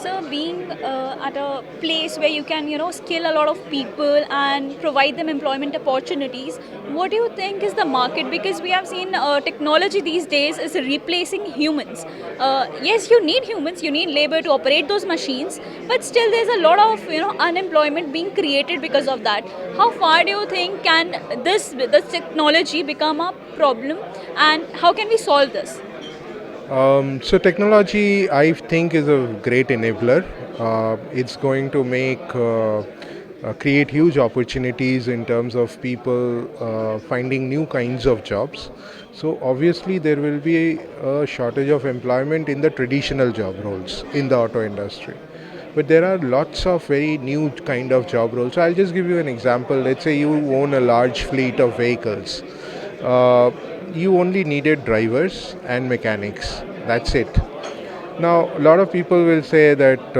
So being at a place where you can, skill a lot of people and provide them employment opportunities, what do you think is the market? Because we have seen technology these days is replacing humans. Yes, you need humans, you need labor to operate those machines, but still there's a lot of, unemployment being created because of that. How far do you think can this technology become a problem, and how can we solve this? So technology, I think, is a great enabler. It's going to create huge opportunities in terms of people finding new kinds of jobs. So obviously, there will be a shortage of employment in the traditional job roles in the auto industry. But there are lots of very new kind of job roles. So I'll just give you an example. Let's say you own a large fleet of vehicles. Uh, you only needed drivers and mechanics. That's it. Now, a lot of people will say that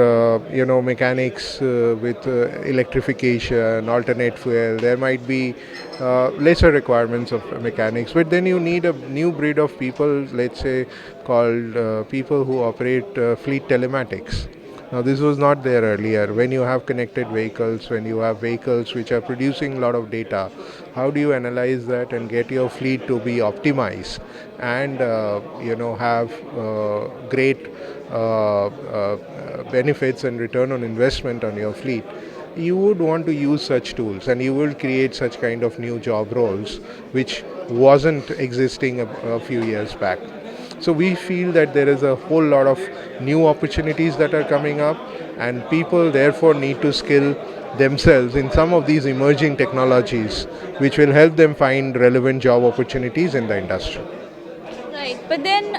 mechanics with electrification, alternate fuel, there might be lesser requirements of mechanics. But then you need a new breed of people, let's say, called people who operate fleet telematics. Now, this was not there earlier. When you have connected vehicles, when you have vehicles which are producing a lot of data, how do you analyze that and get your fleet to be optimized and have great benefits and return on investment on your fleet? You would want to use such tools, and you will create such kind of new job roles which wasn't existing a few years back. So we feel that there is a whole lot of new opportunities that are coming up, and people therefore need to skill themselves in some of these emerging technologies, which will help them find relevant job opportunities in the industry. Right, but then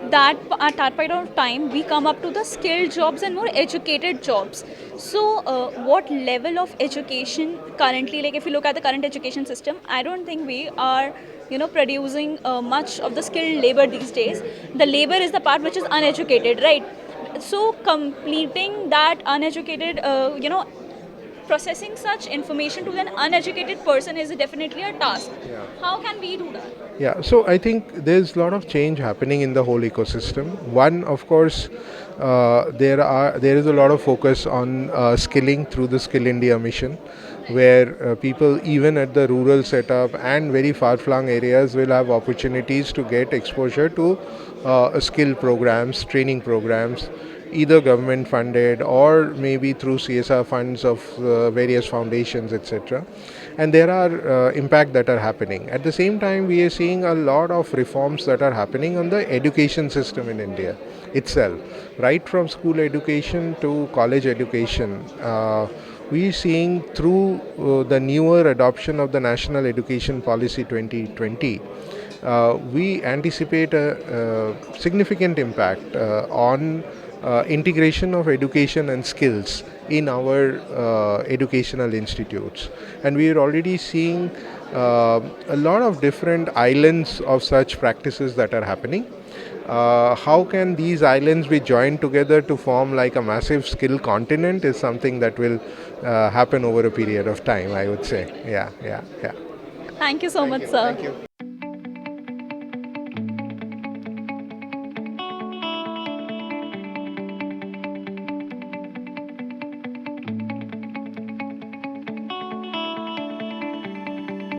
that at that point of time we come up to the skilled jobs and more educated jobs. So, what level of education currently? Like, if you look at the current education system, I don't think we are, producing much of the skilled labor these days. The labor is the part which is uneducated, right? So, completing that uneducated, processing such information to an uneducated person is definitely a task. Yeah. How can we do that? Yeah, so I think there's a lot of change happening in the whole ecosystem. One, of course, there is a lot of focus on skilling through the Skill India mission, where people even at the rural setup and very far-flung areas will have opportunities to get exposure to skill programs, training programs, either government funded or maybe through CSR funds of various foundations, etc. And there are impact that are happening. At the same time, we are seeing a lot of reforms that are happening on the education system in India itself, right from school education to college education. We are seeing through the newer adoption of the National Education Policy 2020, we anticipate a significant impact on integration of education and skills in our educational institutes. And we are already seeing a lot of different islands of such practices that are happening. How can these islands be joined together to form like a massive skill continent is something that will happen over a period of time, I would say. Yeah, yeah, yeah. Thank you so much, sir. Thank you.